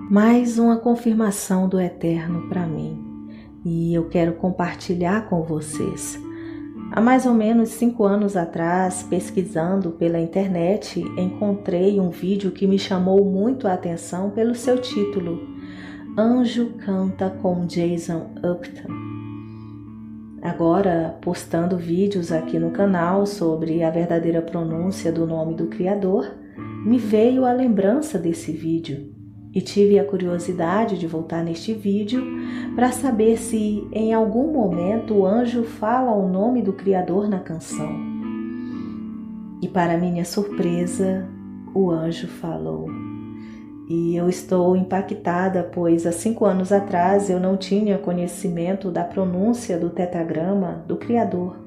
Mais uma confirmação do Eterno para mim, e eu quero compartilhar com vocês. Há mais ou menos 5 anos atrás, pesquisando pela internet, encontrei um vídeo que me chamou muito a atenção pelo seu título, Ange canta com Jason UPTER. Agora, postando vídeos aqui no canal sobre a verdadeira pronúncia do nome do Criador, me veio a lembrança desse vídeo. E tive a curiosidade de voltar neste vídeo para saber se em algum momento o anjo fala o nome do Criador na canção. E para minha surpresa, o anjo falou. E eu estou impactada, pois há 5 anos atrás eu não tinha conhecimento da pronúncia do tetragrama do Criador.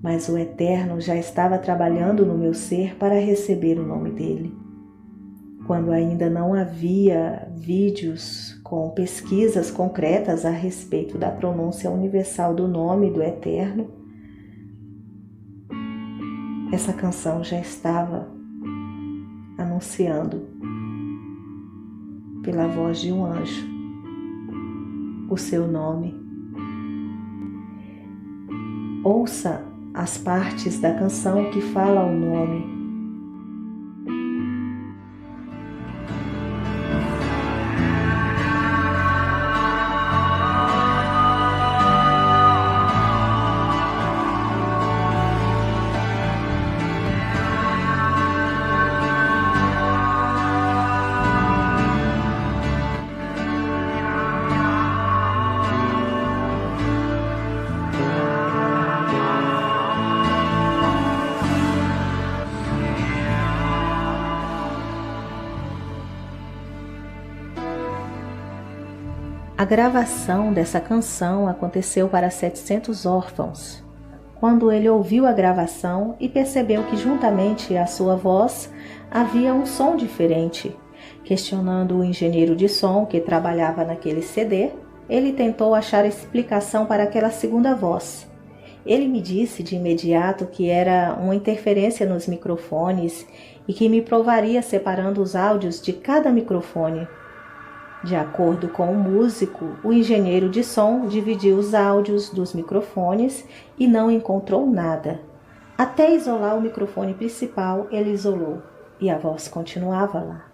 Mas o Eterno já estava trabalhando no meu ser para receber o nome dele. Quando ainda não havia vídeos com pesquisas concretas a respeito da pronúncia universal do nome do Eterno, essa canção já estava anunciando, pela voz de um anjo, o seu nome. Ouça as partes da canção que fala o nome. A gravação dessa canção aconteceu para 700 órfãos. Quando ele ouviu a gravação e percebeu que juntamente à sua voz havia um som diferente, questionando o engenheiro de som que trabalhava naquele CD, ele tentou achar explicação para aquela segunda voz. Ele me disse de imediato que era uma interferência nos microfones e que me provaria separando os áudios de cada microfone. De acordo com o músico, o engenheiro de som dividiu os áudios dos microfones e não encontrou nada. Até isolar o microfone principal, ele isolou e a voz continuava lá.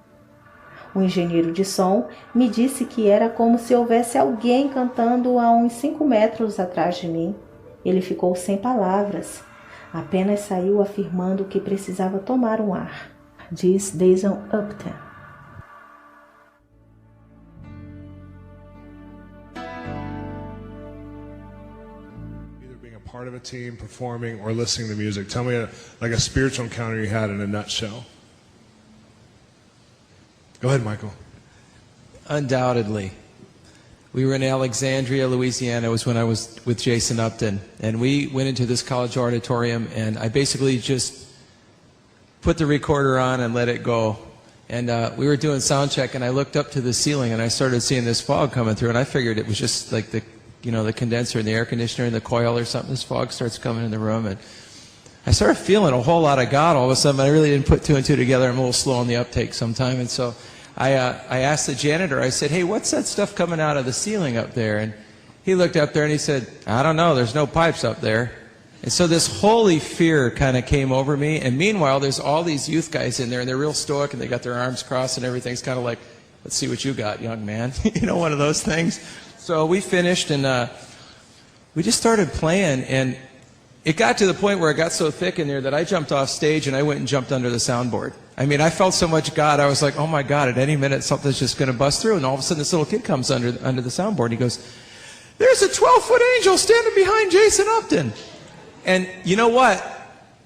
O engenheiro de som me disse que era como se houvesse alguém cantando a uns 5 metros atrás de mim. Ele ficou sem palavras, apenas saiu afirmando que precisava tomar um ar. Diz Jason UPTER. Part of a team, performing, or listening to music. Tell me a spiritual encounter you had in a nutshell. Go ahead, Michael. Undoubtedly. We were in Alexandria, Louisiana. It was when I was with Jason Upton. And we went into this college auditorium, and I basically just put the recorder on and let it go. And we were doing sound check, and I looked up to the ceiling, and I started seeing this fog coming through, and I figured it was just like the condenser in the air conditioner in the coil or something. This fog starts coming in the room, and I started feeling a whole lot of God all of a sudden. I really didn't put 2 and 2 together. I'm a little slow on the uptake sometime, and so I asked the janitor, I said, hey, what's that stuff coming out of the ceiling up there? And he looked up there and he said, I don't know, there's no pipes up there. And so this holy fear kind of came over me. And meanwhile, there's all these youth guys in there, and they're real stoic, and they got their arms crossed and everything's kind of like, let's see what you got, young man. You know, one of those things. So we finished, and we just started playing, and it got to the point where it got so thick in there that I jumped off stage and I went and jumped under the soundboard. I mean, I felt so much God. I was like, oh my God, at any minute something's just going to bust through. And all of a sudden this little kid comes under the soundboard. He goes, there's a 12-foot angel standing behind Jason Upton. And you know what?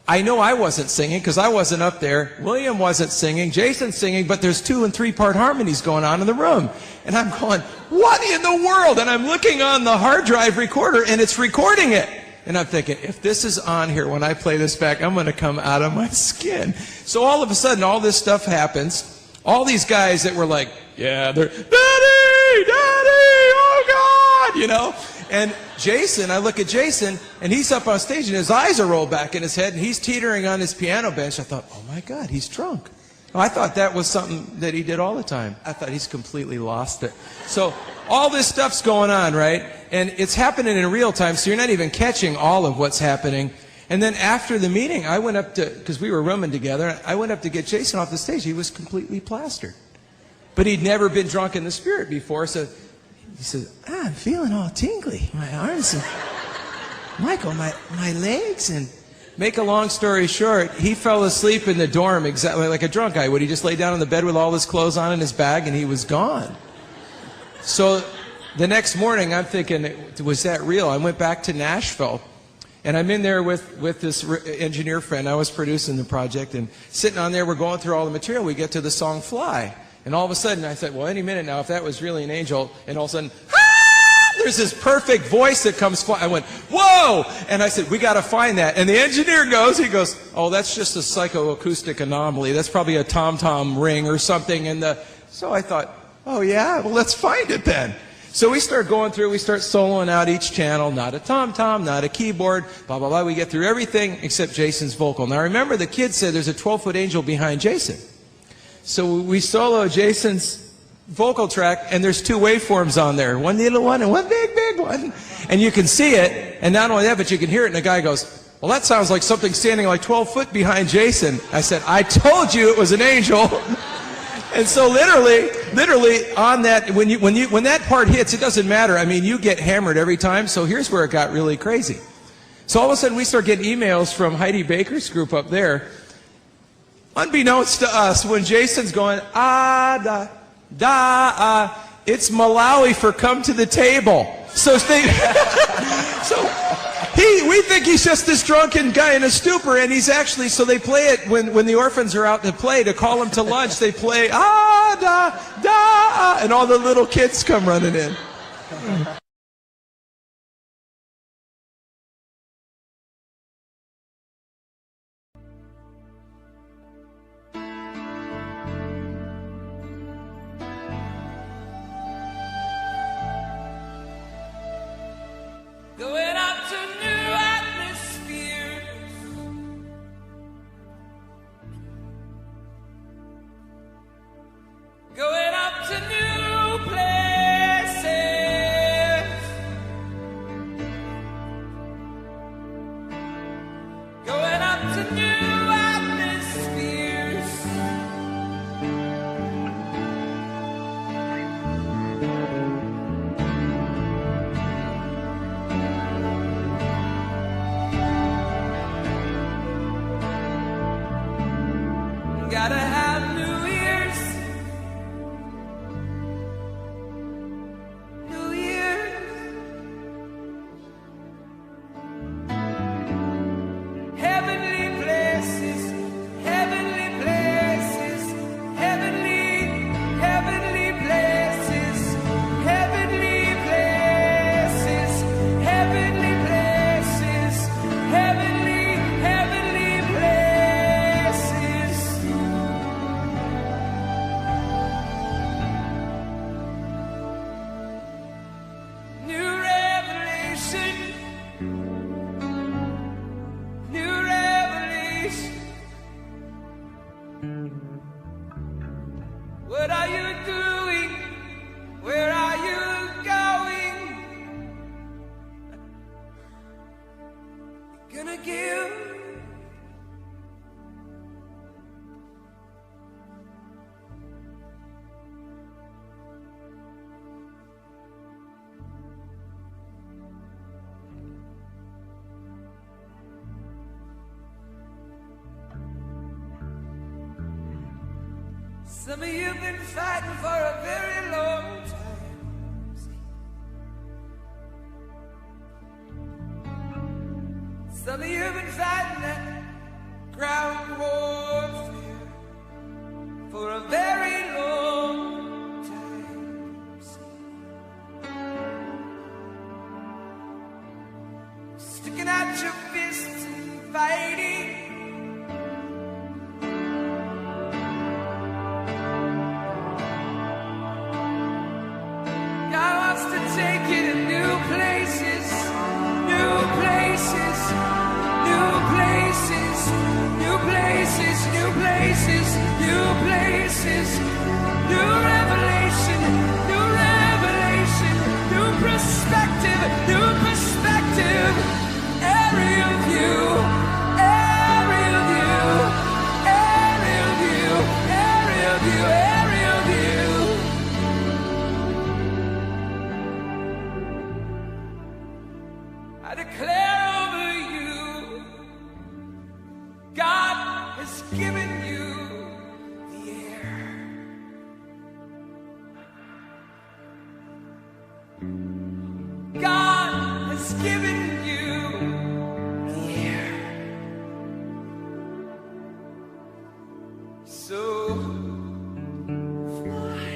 I know I wasn't singing because I wasn't up there. William wasn't singing. Jason's singing, but there's 2- and 3-part harmonies going on in the room. And I'm going, what in the world? And I'm looking on the hard drive recorder, and it's recording it. And I'm thinking, if this is on here when I play this back, I'm going to come out of my skin. So all of a sudden, all this stuff happens. All these guys that were like, yeah, they're, Daddy, oh God, you know. And Jason, I look at Jason, and he's up on stage, and his eyes are rolled back in his head, and he's teetering on his piano bench. I thought, oh my God, he's drunk. I thought that was something that he did all the time. I thought he's completely lost it. So all this stuff's going on, right? And it's happening in real time, so you're not even catching all of what's happening. And then after the meeting, I went up to, because we were rooming together, I went up to get Jason off the stage. He was completely plastered. But he'd never been drunk in the spirit before, so he said, I'm feeling all tingly. My arms and, Michael, my legs. And make a long story short, he fell asleep in the dorm exactly like a drunk guy would. He just lay down on the bed with all his clothes on in his bag, and he was gone. So the next morning, I'm thinking, was that real? I went back to Nashville, and I'm in there with this engineer friend. I was producing the project, and sitting on there, we're going through all the material. We get to the song Fly. And all of a sudden, I said, well, any minute now, if that was really an angel, and all of a sudden, there's this perfect voice that comes flying. I went, whoa! And I said, we got to find that. And the engineer goes, oh, that's just a psychoacoustic anomaly. That's probably a tom-tom ring or something. And so I thought, oh, yeah? Well, let's find it then. So we start going through, we start soloing out each channel, not a tom-tom, not a keyboard, blah, blah, blah. We get through everything except Jason's vocal. Now, remember, the kid said there's a 12-foot angel behind Jason. So we solo Jason's vocal track, and there's 2 waveforms on there, one little one and one big, big one. And you can see it, and not only that, but you can hear it, and the guy goes, well, that sounds like something standing like 12 foot behind Jason. I said, I told you it was an angel. And so literally on that, when that part hits, it doesn't matter. I mean, you get hammered every time, so here's where it got really crazy. So all of a sudden, we start getting emails from Heidi Baker's group up there. Unbeknownst to us, when Jason's going, it's Malawi for come to the table. So we think he's just this drunken guy in a stupor, and he's actually, so they play it when the orphans are out to play, to call him to lunch, they play, and all the little kids come running in. Going up to new atmospheres, going up to new places, going up to new atmospheres. Gotta have new ears, new ears, heavenly places, heavenly places, heavenly, heavenly places, heavenly places, heavenly places, heavenly, heavenly places. New revelation, new revelation. What are you doing? Where are you going? You're Some of you've been fighting for a very long time. Some of you've been fighting that ground warfare for a very long time. Sticking out your fists and fighting. God wants to take you to new places, new places, new places, new places, new places, new places, new revelation, new revelation, new perspective, new perspective. Aerial view, aerial view, aerial view, aerial view, aerial view. I declare over you, God has given you the air. God has given you the air. So fly.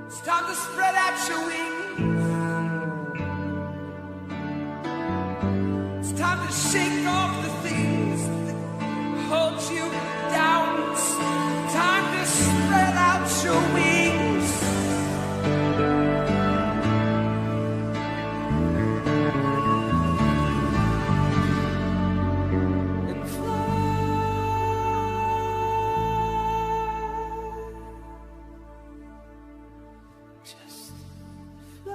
It's time to spread out your wings. It's time to shake off the things that hold you down. It's time to spread out your wings. And fly. Just fly.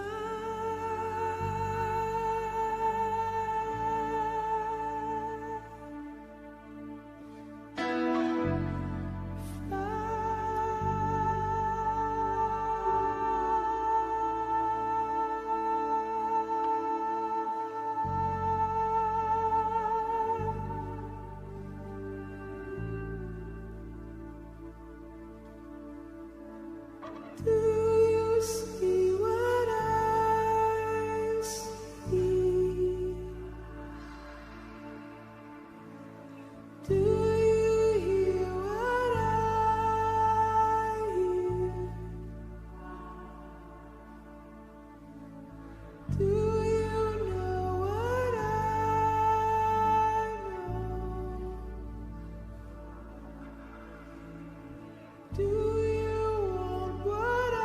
Do you see what I see? Do you hear what I hear? Do you know what I know? Do you want what I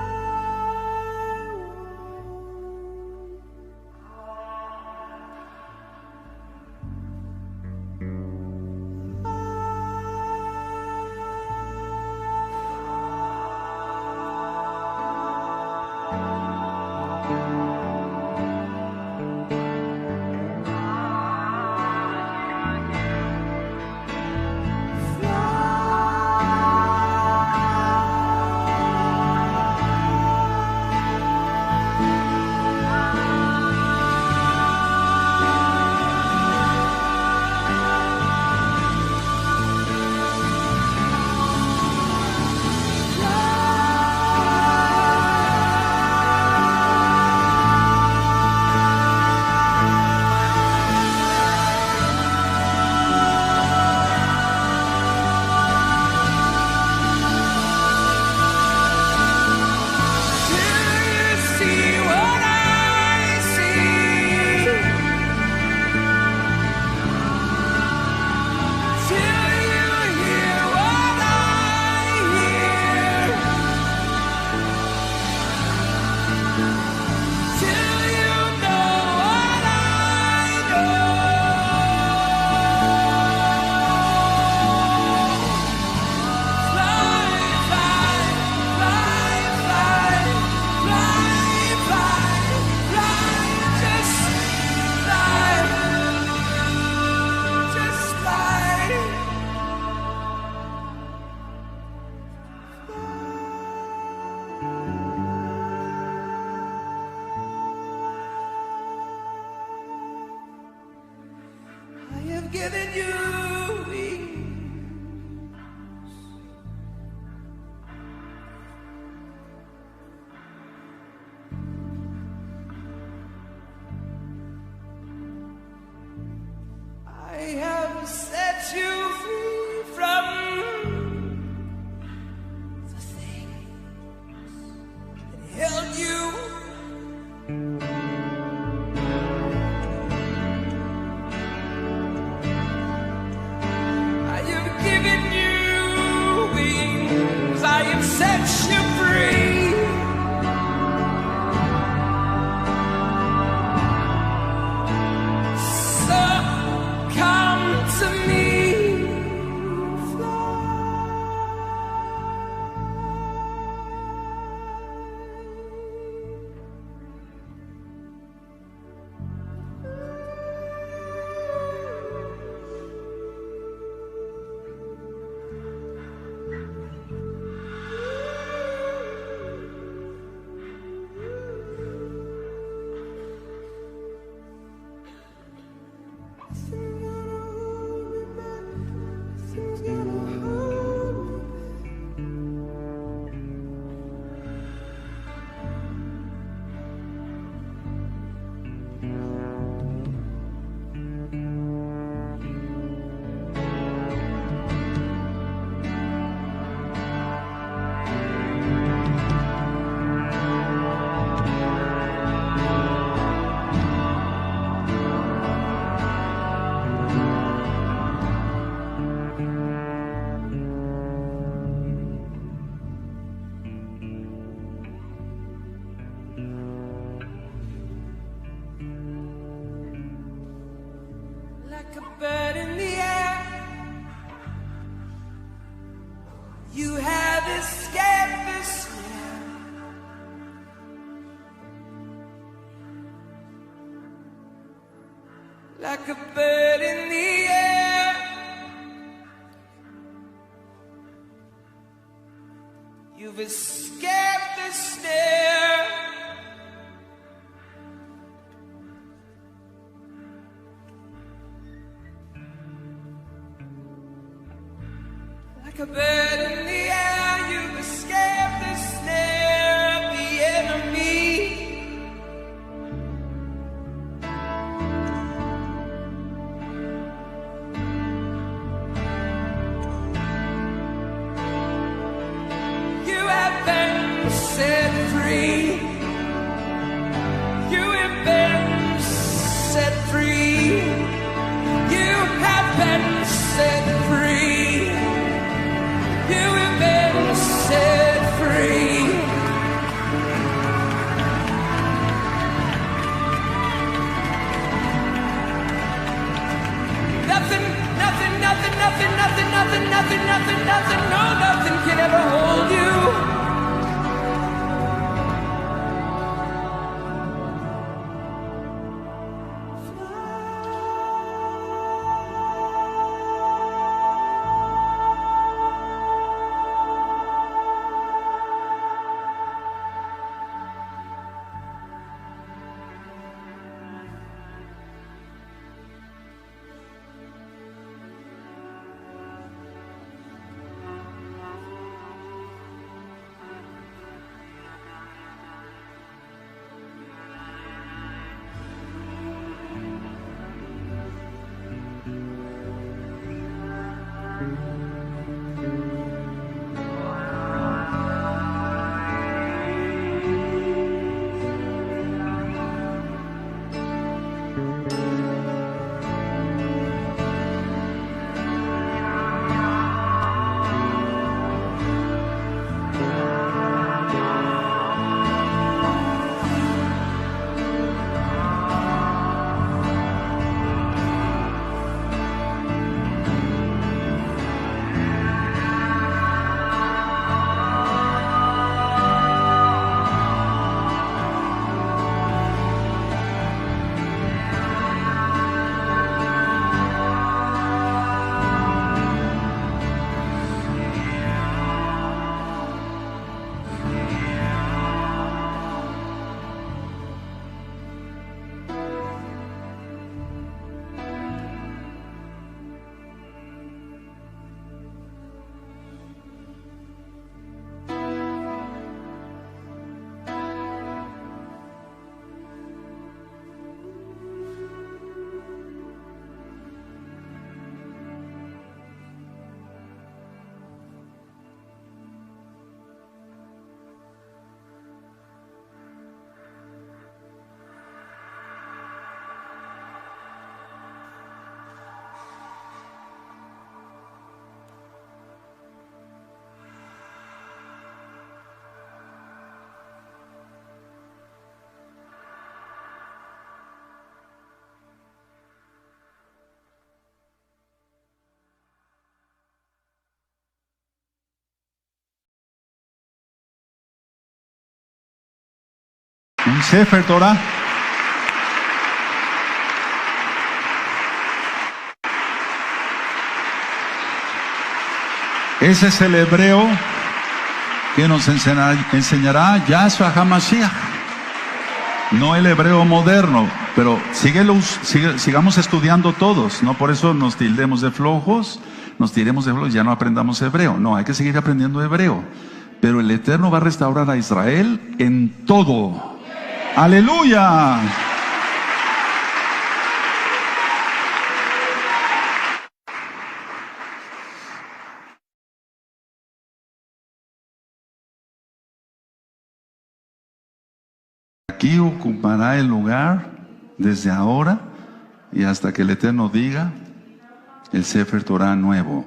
given you wings. set you free from the things that held you. I have given you wings, I have set you free. So come to me, fly. Like a bird in the air, you have escaped the snare. Like a bird in the air, you've escaped the snare. Like a bird in the air, you've escaped the snare of the enemy. You have been set free. You have been set free. You have been set free. You have been set free. Nothing, nothing, nothing, nothing, nothing, nothing, nothing, nothing, nothing, no, nothing can ever hold you. el Sefer Torah. Ese es el hebreo que nos enseñará Yahshua HaMashiach. No el hebreo moderno, pero sigamos estudiando todos. No por eso nos tildemos de flojos, ya no aprendamos hebreo. No, hay que seguir aprendiendo hebreo. Pero el Eterno va a restaurar a Israel en todo. ¡Aleluya! Aquí ocupará el lugar desde ahora y hasta que el Eterno diga el Sefer Torah nuevo.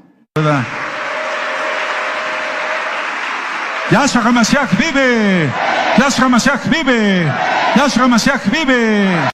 Yahshua HaMashiach vive. Yahshua HaMashiach vive. Yahshua HaMashiach vive.